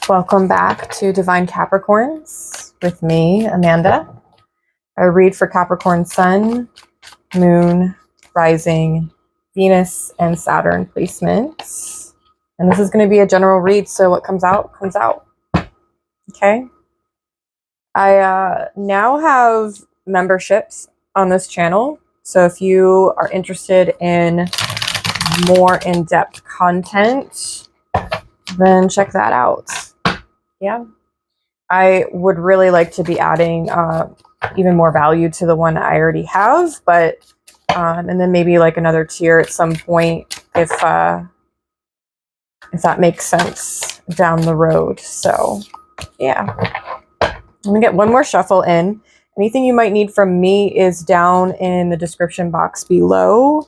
Welcome back to Divine Capricorns with me, Amanda. I read for Capricorn Sun, Moon, Rising, Venus, and Saturn placements. And this is going to be a general read, so what comes out, comes out. Okay? I now have memberships on this channel, so if you are interested in more in-depth content, then check that out. Yeah, I would really like to be adding even more value to the one I already have, but and then maybe like another tier at some point if that makes sense down the road. So yeah, I'm gonna get one more shuffle in. Anything you might need from me is down in the description box below.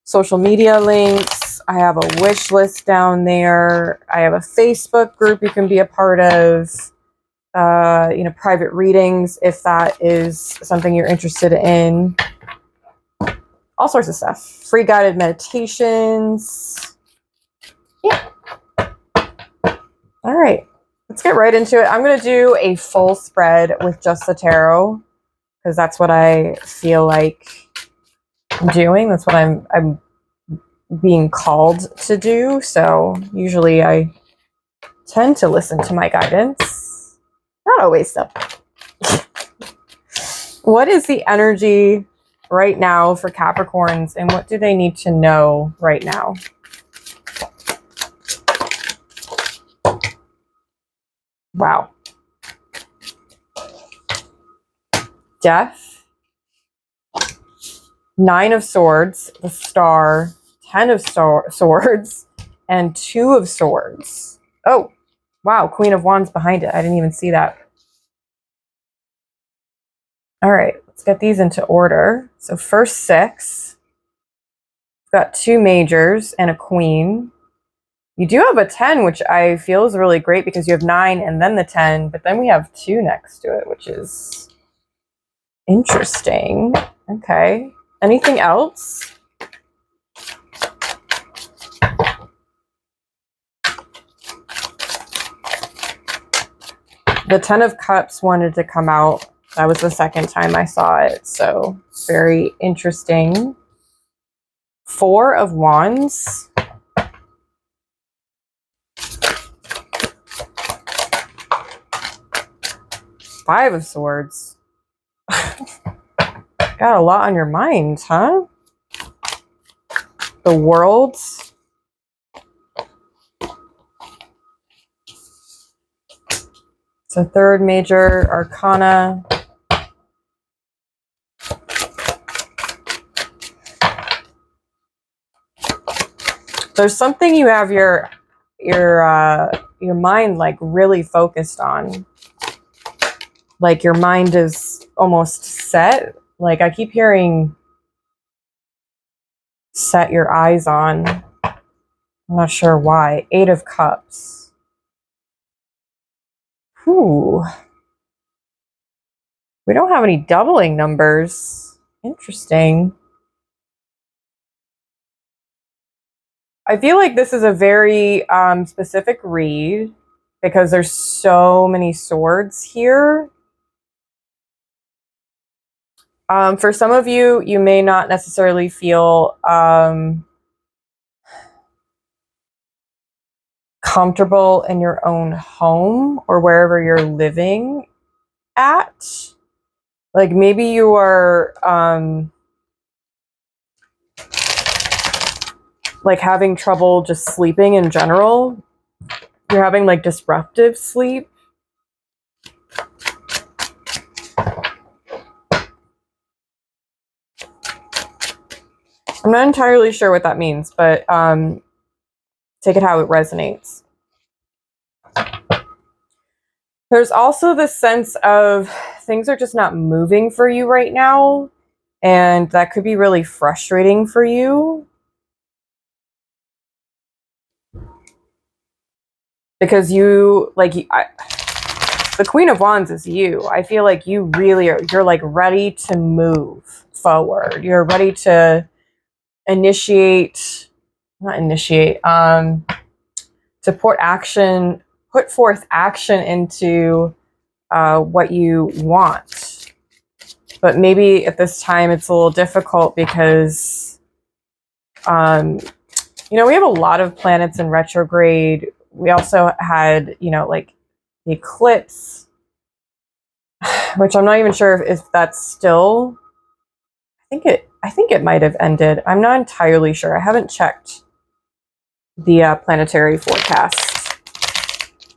Social media links. I have a wish list down there. I have a Facebook group you can be a part of. Private readings if that is something you're interested in. All sorts of stuff. Free guided meditations. Yeah. All right. Let's get right into it. I'm going to do a full spread with just the tarot because that's what I feel like doing. That's what I'm being called to do. So usually I tend to listen to my guidance. Not always though. What is the energy right now for Capricorns and what do they need to know right now? Wow. Death. 9 of Swords, the Star, 10 of Swords, and 2 of Swords. Oh, wow. Queen of Wands behind it. I didn't even see that. All right, let's get these into order. So first 6. We've got 2 majors and a queen. You do have a 10, which I feel is really great because you have 9 and then the 10, but then we have 2 next to it, which is interesting. Okay. Anything else? The 10 of Cups wanted to come out. That was the second time I saw it, so very interesting. 4 of Wands. 5 of Swords. Got a lot on your mind, huh? The World. So third major arcana. There's something you have your mind like really focused on. Like your mind is almost set. Like I keep hearing set your eyes on. I'm not sure why. 8 of Cups. Whew. We don't have any doubling numbers. Interesting. I feel like this is a very specific read because there's so many swords here. For some of you, you may not necessarily feel comfortable in your own home or wherever you're living at. Like maybe you are like having trouble just sleeping in general. You're having like disruptive sleep. I'm not entirely sure what that means, but take it how it resonates. There's also this sense of things are just not moving for you right now, and that could be really frustrating for you. Because you, like, the Queen of Wands is you. I feel like you really are, you're like ready to move forward. You're ready to to put action put forth action into what you want. But maybe at this time it's a little difficult because, you know, we have a lot of planets in retrograde. We also had, you know, like the eclipse, which I'm not even sure if that's still, I think it might have ended. I'm not entirely sure. I haven't checked the planetary forecast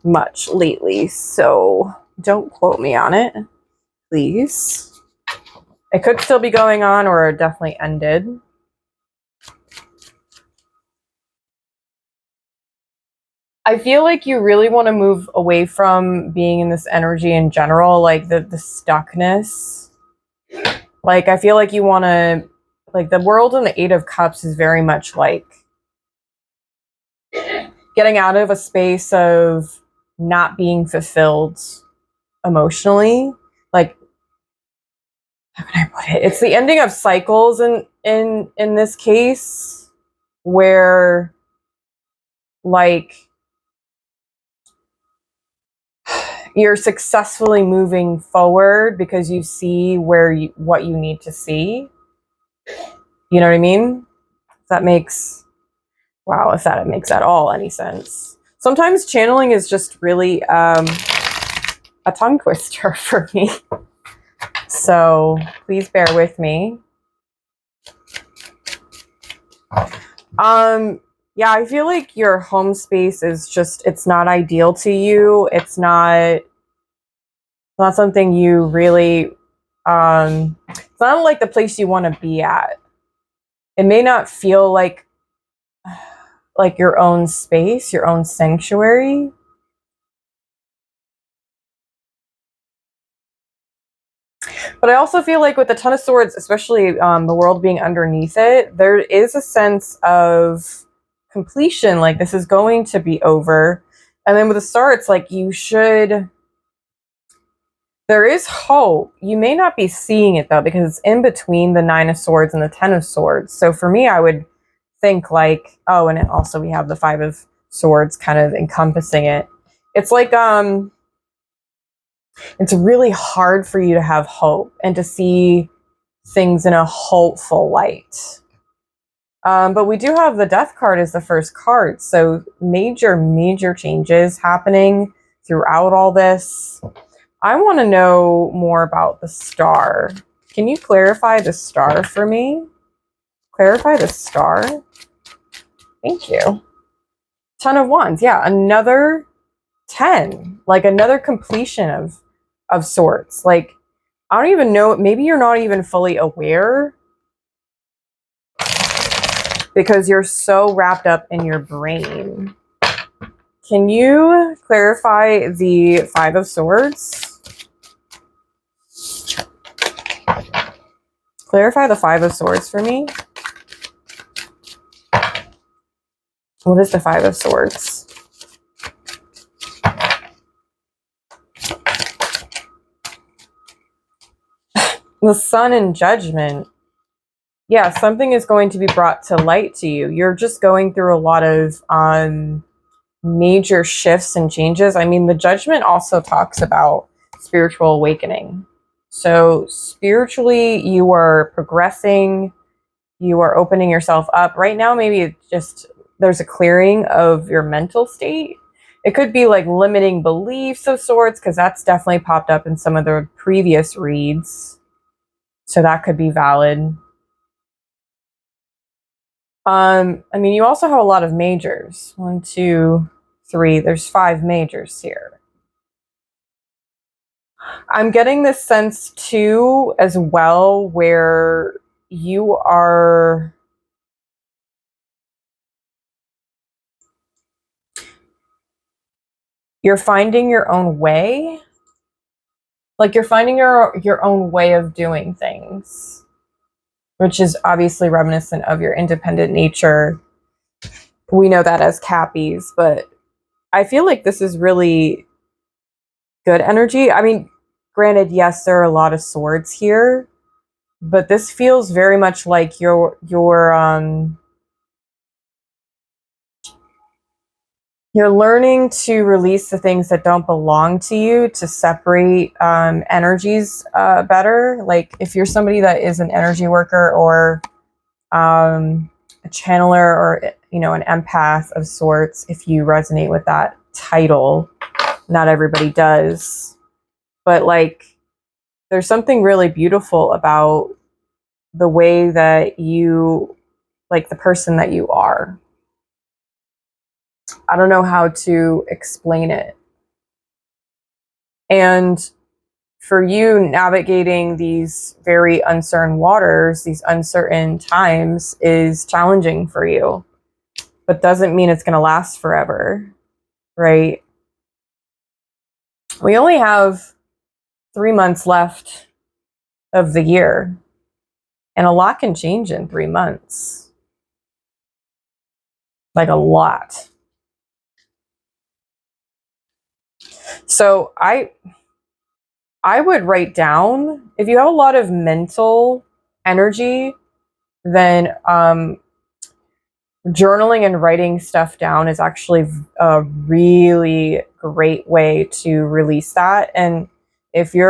much lately, so don't quote me on it, please. It could still be going on, or it definitely ended. I feel like you really want to move away from being in this energy in general, like the stuckness. Like, I feel like you want to, like, the world in the Eight of Cups is very much like getting out of a space of not being fulfilled emotionally. Like, how can I put it? It's the ending of cycles in this case, where, like, you're successfully moving forward because you see what you need to see. You know what I mean? If that makes, wow, if that makes at all any sense. Sometimes channeling is just really a tongue twister for me. So please bear with me. Yeah, I feel like your home space is just, it's not ideal to you. It's not something you really, it's not like the place you want to be at. It may not feel like your own space, your own sanctuary. But I also feel like with the Ton of Swords, especially the world being underneath it, there is a sense of completion, like this is going to be over. And then with the Star, it's like you should, there is hope. You may not be seeing it though, because it's in between the Nine of Swords and the Ten of Swords. So for me, I would think like, oh, and also we have the Five of Swords kind of encompassing it. It's like, it's really hard for you to have hope and to see things in a hopeful light. But we do have the Death card as the first card. So major changes happening throughout all this. I want to know more about the Star. Can you clarify the Star for me? Clarify the Star. Thank you. Ton of Wands. Yeah, another 10. Like another completion of sorts. Like, I don't even know. Maybe you're not even fully aware because you're so wrapped up in your brain. Can you clarify the Five of Swords? Clarify the Five of Swords for me. What is the Five of Swords? The Sun in Judgment. Yeah, something is going to be brought to light to you. You're just going through a lot of major shifts and changes. I mean, the Judgment also talks about spiritual awakening. So spiritually, you are progressing. You are opening yourself up. Right now, maybe it's just there's a clearing of your mental state. It could be like limiting beliefs of sorts, because that's definitely popped up in some of the previous reads. So that could be valid. I mean, you also have a lot of majors. 1, 2, 3. There's 5 majors here. I'm getting this sense too, as well, where you're finding your own way. Like you're finding your own way of doing things, which is obviously reminiscent of your independent nature. We know that as Cappies, but I feel like this is really good energy. I mean, granted, yes, there are a lot of swords here, but this feels very much like your You're learning to release the things that don't belong to you, to separate energies better. Like if you're somebody that is an energy worker or a channeler or, you know, an empath of sorts, if you resonate with that title, not everybody does, but like there's something really beautiful about the way that you, like the person that you are. I don't know how to explain it. And for you, navigating these very uncertain waters, these uncertain times is challenging for you, but doesn't mean it's going to last forever, right? We only have 3 months left of the year, and a lot can change in 3 months. Like a lot. So I would write down, if you have a lot of mental energy, then journaling and writing stuff down is actually a really great way to release that. And if you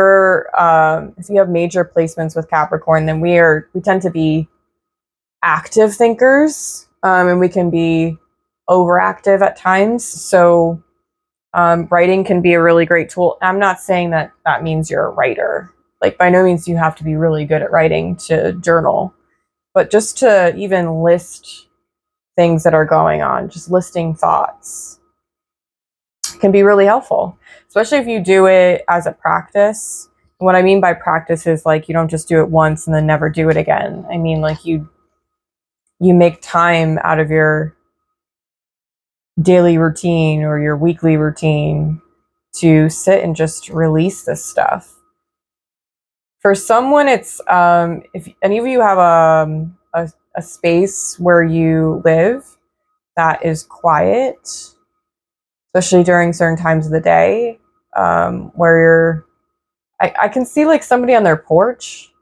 have major placements with Capricorn, then we tend to be active thinkers, and we can be overactive at times. So writing can be a really great tool. I'm not saying that that means you're a writer. Like by no means you have to be really good at writing to journal, but just to even list things that are going on, just listing thoughts can be really helpful, especially if you do it as a practice. And what I mean by practice is like you don't just do it once and then never do it again. I mean like you make time out of your daily routine or your weekly routine to sit and just release this stuff. For someone, it's if any of you have a space where you live that is quiet, especially during certain times of the day, where I can see like somebody on their porch.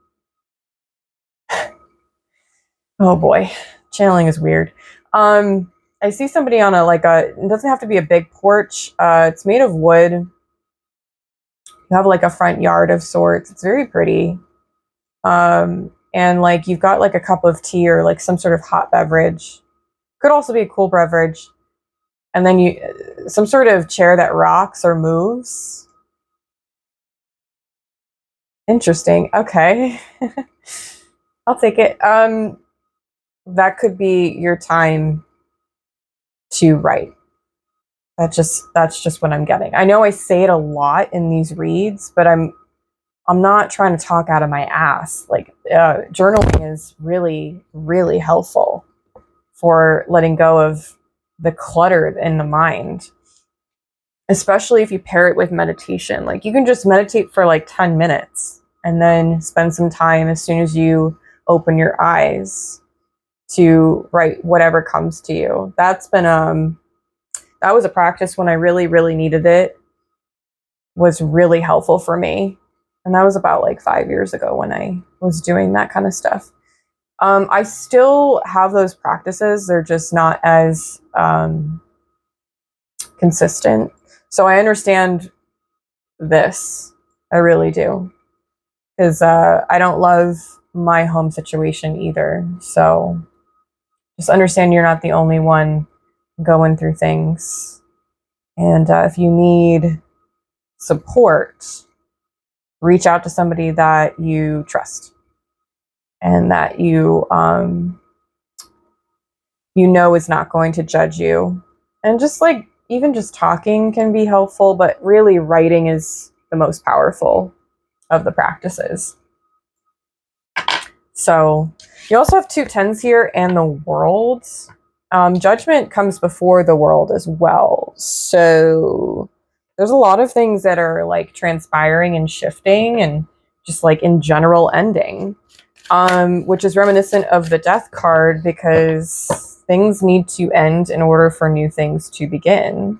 Oh boy, channeling is weird. I see somebody on it doesn't have to be a big porch. It's made of wood. You have like a front yard of sorts. It's very pretty. And like you've got like a cup of tea or like some sort of hot beverage. Could also be a cool beverage. And then some sort of chair that rocks or moves. Interesting. Okay. I'll take it. That could be your time to write. That's just what I'm getting. I know I say it a lot in these reads, but I'm not trying to talk out of my ass. Like journaling is really, really helpful for letting go of the clutter in the mind, especially if you pair it with meditation. Like you can just meditate for like 10 minutes and then spend some time as soon as you open your eyes to write whatever comes to you. That's been that was a practice when I really, really needed it. Was really helpful for me. And that was about like 5 years ago when I was doing that kind of stuff. I still have those practices. They're just not as consistent. So I understand this. I really do. Because I don't love my home situation either. So just understand you're not the only one going through things. And if you need support, reach out to somebody that you trust and that you know is not going to judge you. And just like even just talking can be helpful, but really writing is the most powerful of the practices. So you also have 2 10s here and the World. Judgment comes before the World as well. So there's a lot of things that are like transpiring and shifting and just like in general ending, which is reminiscent of the Death card, because things need to end in order for new things to begin.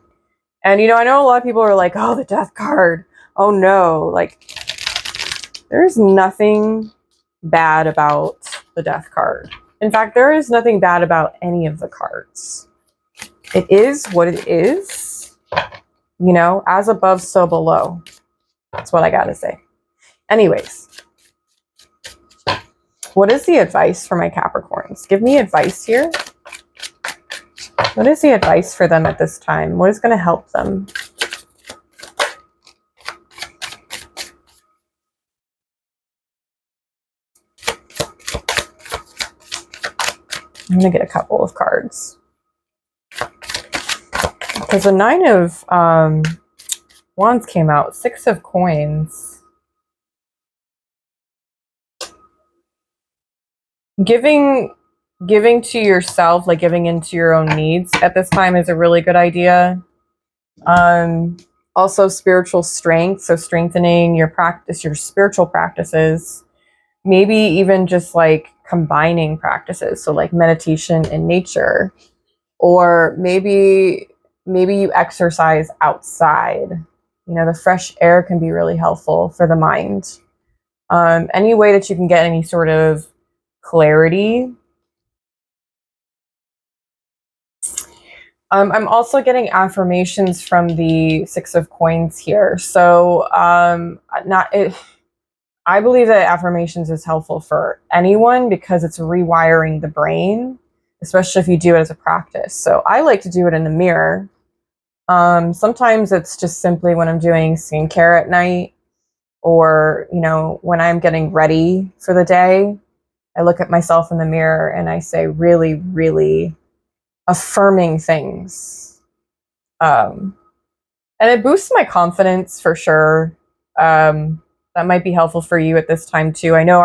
And, you know, I know a lot of people are like, oh, the Death card. Oh no, like there's nothing bad about the Death card. In fact, there is nothing bad about any of the cards. it is what it is. You know, as above, so below. That's what I gotta say. Anyways, what is the advice for my Capricorns? Give me advice here. What is the advice for them at this time? What is going to help them? I'm going to get a couple of cards. Because the Nine of Wands came out, Six of Coins. Giving to yourself, like giving into your own needs at this time is a really good idea. Also spiritual strength, so strengthening your practice, your spiritual practices. Maybe even just like combining practices, so like meditation in nature, or maybe you exercise outside. You know, the fresh air can be really helpful for the mind. Any way that you can get any sort of clarity. I'm also getting affirmations from the Six of Coins here. So I believe that affirmations is helpful for anyone because it's rewiring the brain, especially if you do it as a practice. So I like to do it in the mirror. Sometimes it's just simply when I'm doing skincare at night, or, you know, when I'm getting ready for the day, I look at myself in the mirror and I say really, really affirming things. And it boosts my confidence for sure. That might be helpful for you at this time too. I know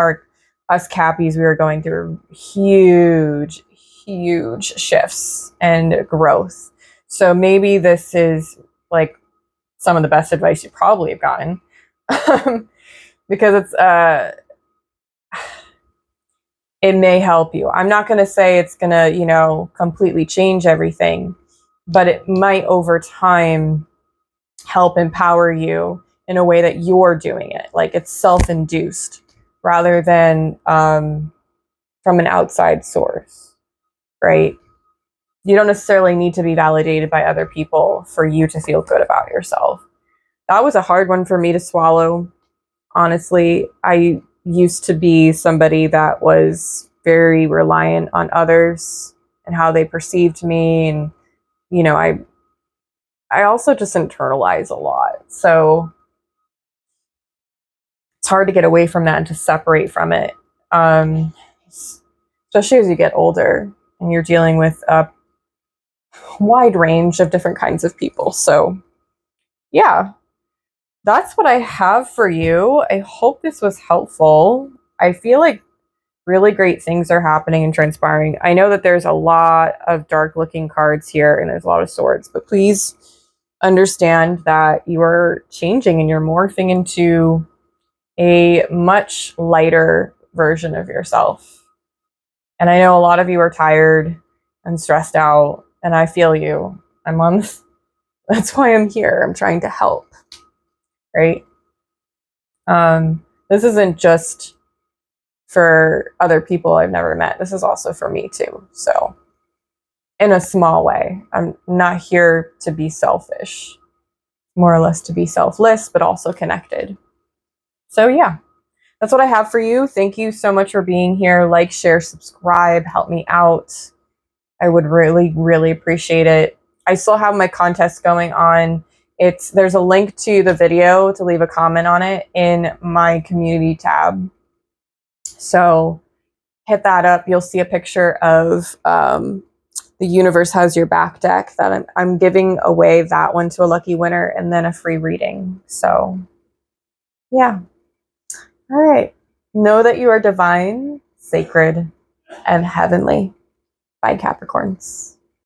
us Cappies, we are going through huge shifts and growth. So maybe this is like some of the best advice you probably have gotten. Because it may help you. I'm not going to say it's going to, you know, completely change everything, but it might over time help empower you in a way that you're doing it. Like it's self-induced rather than from an outside source, right? You don't necessarily need to be validated by other people for you to feel good about yourself. That was a hard one for me to swallow. Honestly, I used to be somebody that was very reliant on others and how they perceived me. And, you know, I also just internalize a lot. So it's hard to get away from that and to separate from it. Especially as you get older and you're dealing with a wide range of different kinds of people. So yeah, that's what I have for you. I hope this was helpful. I feel like really great things are happening and transpiring. I know that there's a lot of dark looking cards here and there's a lot of swords, but please understand that you are changing and you're morphing into a much lighter version of yourself. And I know a lot of you are tired and stressed out, and I feel you. I'm on this. That's why I'm here. I'm trying to help, right? This isn't just for other people I've never met. This is also for me too. So in a small way, I'm not here to be selfish, more or less to be selfless, but also connected. So yeah, that's what I have for you. Thank you so much for being here. Like, share, subscribe, help me out. I would really, really appreciate it. I still have my contest going on. There's a link to the video to leave a comment on it in my community tab. So hit that up. You'll see a picture of the Universe Has Your Back deck that I'm giving away that one to a lucky winner, and then a free reading. So yeah. All right. Know that you are divine, sacred, and heavenly. Bye, Capricorns.